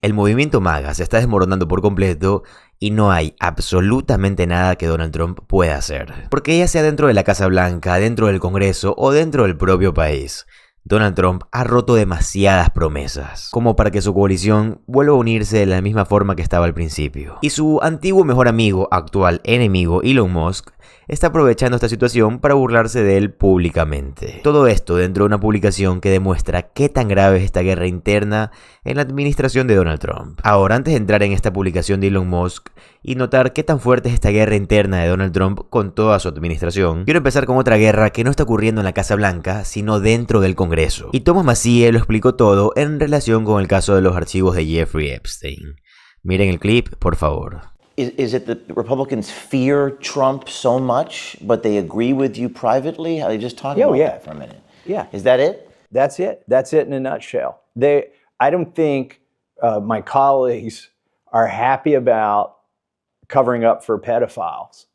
El movimiento MAGA se está desmoronando por completo y no hay absolutamente nada que Donald Trump pueda hacer. Porque ya sea dentro de la Casa Blanca, dentro del Congreso o dentro del propio país, Donald Trump ha roto demasiadas promesas, como para que su coalición vuelva a unirse de la misma forma que estaba al principio. Y su antiguo mejor amigo, actual enemigo, Elon Musk, está aprovechando esta situación para burlarse de él públicamente. Todo esto dentro de una publicación que demuestra qué tan grave es esta guerra interna en la administración de Donald Trump. Ahora, antes de entrar en esta publicación de Elon Musk y notar qué tan fuerte es esta guerra interna de Donald Trump con toda su administración, quiero empezar con otra guerra que no está ocurriendo en la Casa Blanca, sino dentro del Congreso. Y Thomas Massie lo explicó todo en relación con el caso de los archivos de Jeffrey Epstein. Miren el clip, por favor. Is it that the Republicans fear Trump so much, but they agree with you privately? How they just talk about that for a minute? Yeah. Is that it? That's it. That's it in a nutshell. I don't think my colleagues are happy about covering up for pedophiles,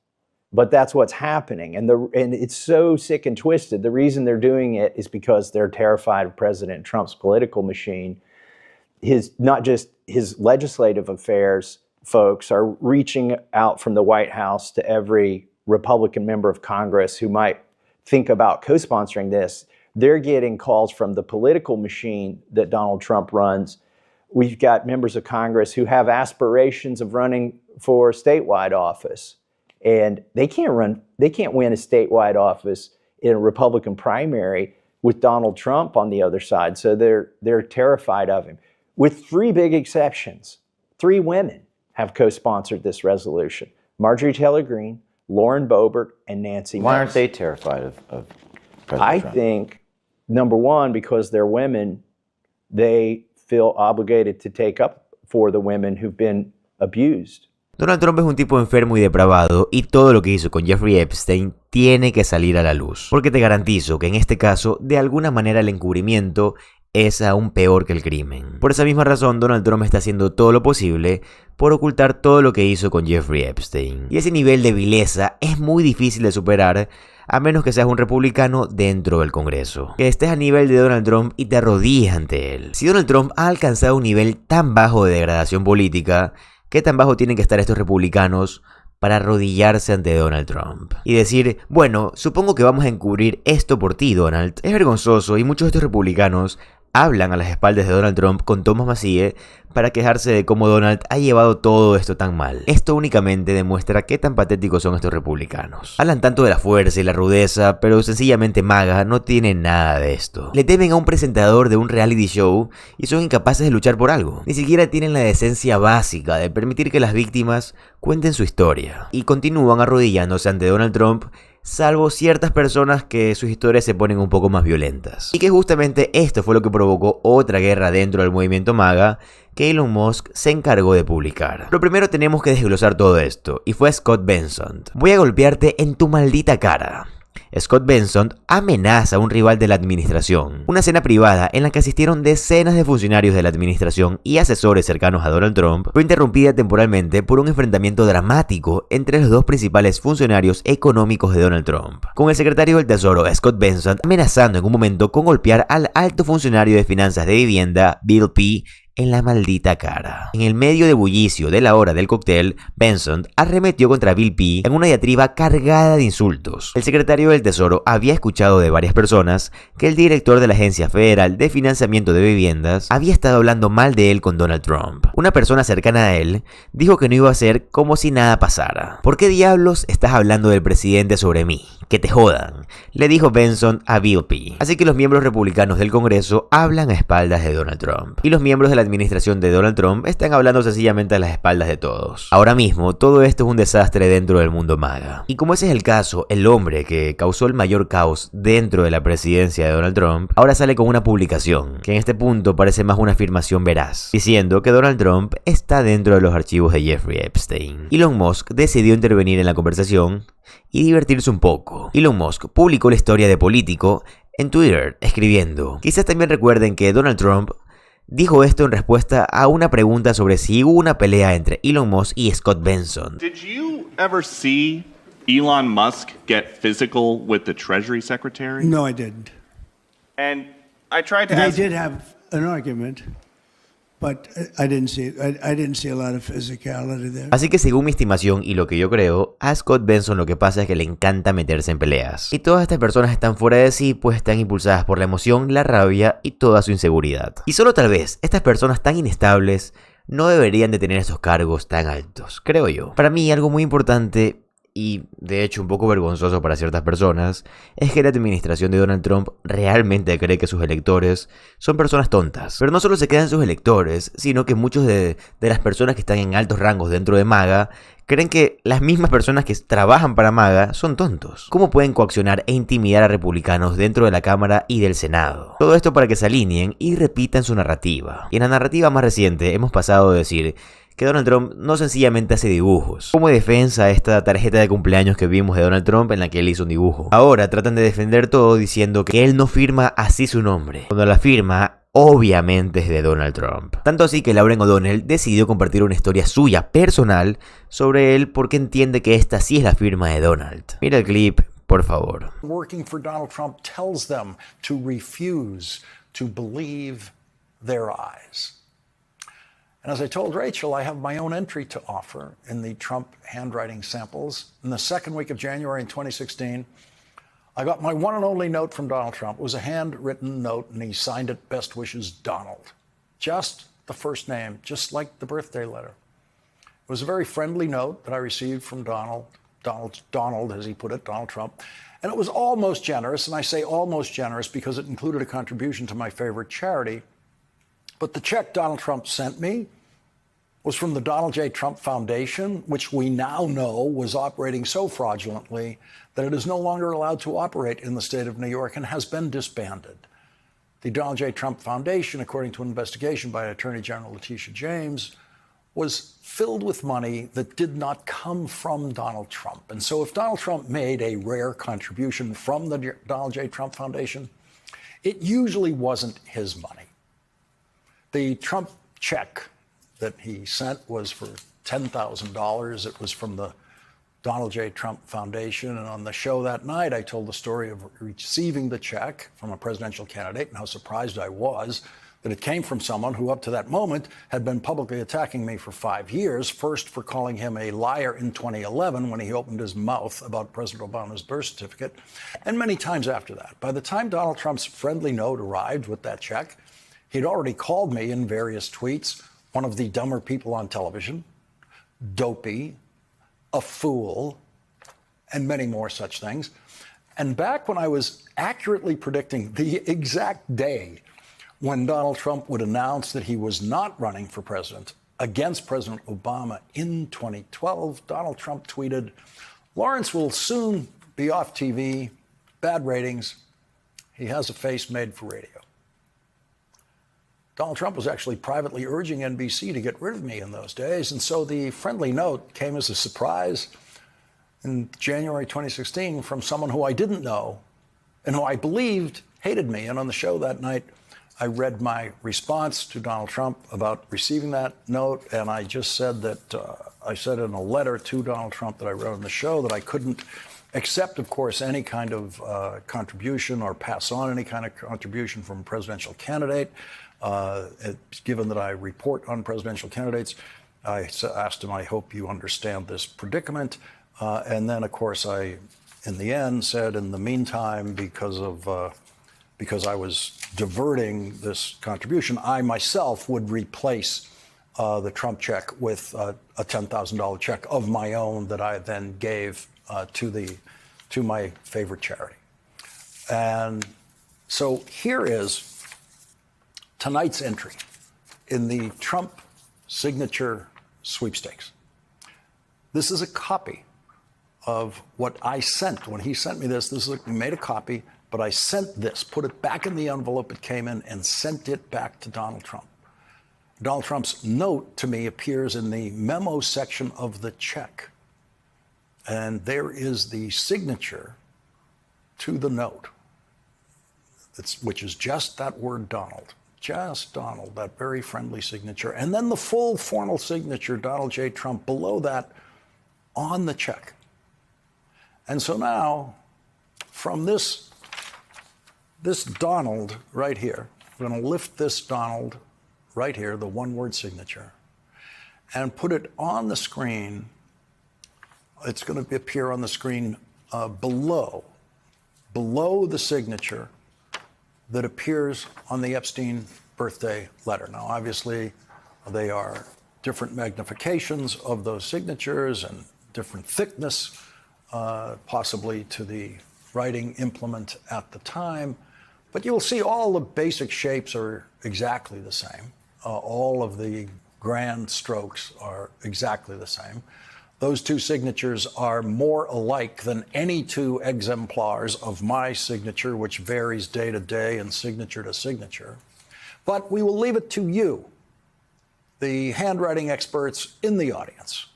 but that's what's happening. And it's so sick and twisted. The reason they're doing it is because they're terrified of President Trump's political machine. Not just his legislative affairs folks are reaching out from the White House to every Republican member of Congress who might think about co-sponsoring this. They're getting calls from the political machine that Donald Trump runs. We've got members of Congress who have aspirations of running for statewide office, and they can't win a statewide office in a Republican primary with Donald Trump on the other side. So they're terrified of him. With three big exceptions, 3 women have co-sponsored this resolution: Marjorie Taylor Greene, Lauren Boebert, and Nancy Mace. Why aren't they terrified of President I Trump? think, number one, because they're women, they feel obligated to take up for the women who've been abused. Donald Trump es un tipo enfermo y depravado, y todo lo que hizo con Jeffrey Epstein tiene que salir a la luz. Porque te garantizo que en este caso, de alguna manera el encubrimiento es aún peor que el crimen. Por esa misma razón, Donald Trump está haciendo todo lo posible por ocultar todo lo que hizo con Jeffrey Epstein. Y ese nivel de vileza es muy difícil de superar, a menos que seas un republicano dentro del Congreso, que estés a nivel de Donald Trump y te arrodilles ante él. Si Donald Trump ha alcanzado un nivel tan bajo de degradación política, ¿qué tan bajo tienen que estar estos republicanos para arrodillarse ante Donald Trump? Y decir, bueno, supongo que vamos a encubrir esto por ti, Donald. Es vergonzoso, y muchos de estos republicanos hablan a las espaldas de Donald Trump con Thomas Massie para quejarse de cómo Donald ha llevado todo esto tan mal. Esto únicamente demuestra qué tan patéticos son estos republicanos. Hablan tanto de la fuerza y la rudeza, pero sencillamente MAGA no tiene nada de esto. Le temen a un presentador de un reality show y son incapaces de luchar por algo. Ni siquiera tienen la decencia básica de permitir que las víctimas cuenten su historia. Y continúan arrodillándose ante Donald Trump, salvo ciertas personas que sus historias se ponen un poco más violentas. Y que justamente esto fue lo que provocó otra guerra dentro del movimiento MAGA que Elon Musk se encargó de publicar. Pero primero tenemos que desglosar todo esto, y fue Scott Benson. Voy a golpearte en tu maldita cara. Scott Benson amenaza a un rival de la administración. Una cena privada en la que asistieron decenas de funcionarios de la administración y asesores cercanos a Donald Trump fue interrumpida temporalmente por un enfrentamiento dramático entre los dos principales funcionarios económicos de Donald Trump, con el secretario del Tesoro Scott Benson amenazando en un momento con golpear al alto funcionario de finanzas de vivienda Bill P. en la maldita cara. En el medio de bullicio de la hora del cóctel, Benson arremetió contra Bill P. en una diatriba cargada de insultos. El secretario del Tesoro había escuchado de varias personas que el director de la Agencia Federal de Financiamiento de Viviendas había estado hablando mal de él con Donald Trump. Una persona cercana a él dijo que no iba a hacer como si nada pasara. ¿Por qué diablos estás hablando del presidente sobre mí? Que te jodan, le dijo Benson a Bill P. Así que los miembros republicanos del Congreso hablan a espaldas de Donald Trump, y los miembros de la administración de Donald Trump están hablando sencillamente a las espaldas de todos. Ahora mismo, todo esto es un desastre dentro del mundo MAGA. Y como ese es el caso, el hombre que causó el mayor caos dentro de la presidencia de Donald Trump, ahora sale con una publicación, que en este punto parece más una afirmación veraz, diciendo que Donald Trump está dentro de los archivos de Jeffrey Epstein. Elon Musk decidió intervenir en la conversación y divertirse un poco. Elon Musk publicó la historia de Político en Twitter, escribiendo: quizás también recuerden que Donald Trump dijo esto en respuesta a una pregunta sobre si hubo una pelea entre Elon Musk y Scott Benson. Did you ever see Elon Musk get physical with the Treasury Secretary? No, I didn't. And I tried to They ask... did have an argument. But I didn't see a lot of physicality there. Así que según mi estimación y lo que yo creo, a Scott Benson lo que pasa es que le encanta meterse en peleas. Y todas estas personas están fuera de sí, pues están impulsadas por la emoción, la rabia y toda su inseguridad. Y solo tal vez, estas personas tan inestables no deberían de tener esos cargos tan altos, creo yo. Para mí algo muy importante, y de hecho un poco vergonzoso para ciertas personas, es que la administración de Donald Trump realmente cree que sus electores son personas tontas. Pero no solo se quedan sus electores, sino que muchos de las personas que están en altos rangos dentro de MAGA creen que las mismas personas que trabajan para MAGA son tontos. ¿Cómo pueden coaccionar e intimidar a republicanos dentro de la Cámara y del Senado? Todo esto para que se alineen y repitan su narrativa. Y en la narrativa más reciente hemos pasado de decir que Donald Trump no sencillamente hace dibujos. Como defensa a esta tarjeta de cumpleaños que vimos de Donald Trump en la que él hizo un dibujo. Ahora tratan de defender todo diciendo que él no firma así su nombre, cuando la firma obviamente es de Donald Trump. Tanto así que Lauren O'Donnell decidió compartir una historia suya personal sobre él porque entiende que esta sí es la firma de Donald. Mira el clip, por favor. Working for Donald Trump tells them to refuse to believe their eyes. And as I told Rachel, I have my own entry to offer in the Trump handwriting samples. In the second week of January in 2016, I got my one and only note from Donald Trump. It was a handwritten note, and he signed it, "Best wishes, Donald." Just the first name, just like the birthday letter. It was a very friendly note that I received from Donald, as he put it, Donald Trump. And it was almost generous, and I say almost generous because it included a contribution to my favorite charity. But the check Donald Trump sent me was from the Donald J. Trump Foundation, which we now know was operating so fraudulently that it is no longer allowed to operate in the state of New York and has been disbanded. The Donald J. Trump Foundation, according to an investigation by Attorney General Letitia James, was filled with money that did not come from Donald Trump. And so if Donald Trump made a rare contribution from the Donald J. Trump Foundation, it usually wasn't his money. The Trump check that he sent was for $10,000. It was from the Donald J. Trump Foundation. And on the show that night, I told the story of receiving the check from a presidential candidate and how surprised I was that it came from someone who up to that moment had been publicly attacking me for 5 years, first for calling him a liar in 2011 when he opened his mouth about President Obama's birth certificate, and many times after that. By the time Donald Trump's friendly note arrived with that check, he'd already called me in various tweets one of the dumber people on television, dopey, a fool, and many more such things. And back when I was accurately predicting the exact day when Donald Trump would announce that he was not running for president against President Obama in 2012, Donald Trump tweeted, "Lawrence will soon be off TV, bad ratings. He has a face made for radio." Donald Trump was actually privately urging NBC to get rid of me in those days, and so the friendly note came as a surprise in January 2016 from someone who I didn't know and who I believed hated me. And on the show that night, I read my response to Donald Trump about receiving that note, and I just said that, I said in a letter to Donald Trump that I wrote on the show that I couldn't accept, of course, any kind of contribution or pass on any kind of contribution from a presidential candidate. Given that I report on presidential candidates, I asked him, "I hope you understand this predicament." And then, of course, I, in the end, said, in the meantime, because I was diverting this contribution, I myself would replace the Trump check with a $10,000 check of my own that I then gave to my favorite charity. And so here is tonight's entry in the Trump signature sweepstakes. This is a copy of what I sent. When he sent me this, we made a copy, but I sent this, put it back in the envelope it came in, and sent it back to Donald Trump. Donald Trump's note to me appears in the memo section of the check. And there is the signature to the note, which is just that word Donald. Just Donald, that very friendly signature. And then the full formal signature, Donald J. Trump, below that on the check. And so now, from this Donald right here, I'm going to lift this Donald right here, the one-word signature, and put it on the screen. It's going to appear on the screen below the signature that appears on the Epstein birthday letter. Now, obviously, they are different magnifications of those signatures and different thickness, possibly to the writing implement at the time. But you'll see all the basic shapes are exactly the same. All of the grand strokes are exactly the same. Those two signatures are more alike than any two exemplars of my signature, which varies day to day and signature to signature. But we will leave it to you, the handwriting experts in the audience,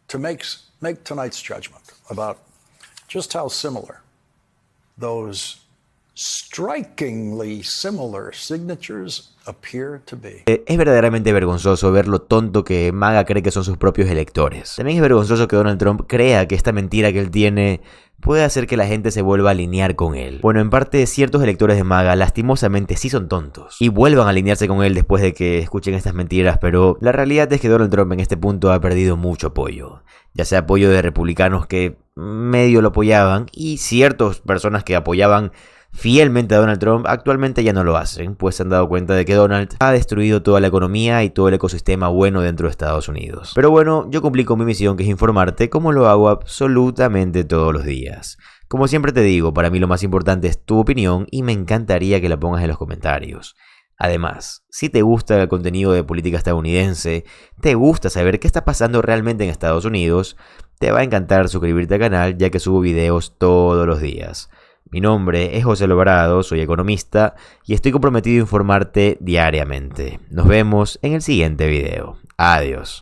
to make tonight's judgment about just how similar those strikingly similar signatures appear to be. Es verdaderamente vergonzoso ver lo tonto que MAGA cree que son sus propios electores. También es vergonzoso que Donald Trump crea que esta mentira que él tiene puede hacer que la gente se vuelva a alinear con él. Bueno, en parte ciertos electores de MAGA lastimosamente sí son tontos y vuelvan a alinearse con él después de que escuchen estas mentiras, pero la realidad es que Donald Trump en este punto ha perdido mucho apoyo. Ya sea apoyo de republicanos que medio lo apoyaban y ciertas personas que apoyaban fielmente a Donald Trump actualmente ya no lo hacen, pues se han dado cuenta de que Donald ha destruido toda la economía y todo el ecosistema bueno dentro de Estados Unidos. Pero bueno, yo cumplí con mi misión, que es informarte, como lo hago absolutamente todos los días. Como siempre te digo, para mí lo más importante es tu opinión y me encantaría que la pongas en los comentarios. Además, si te gusta el contenido de política estadounidense, te gusta saber qué está pasando realmente en Estados Unidos, te va a encantar suscribirte al canal, ya que subo videos todos los días. Mi nombre es Alvarado, soy economista y estoy comprometido a informarte diariamente. Nos vemos en el siguiente video. Adiós.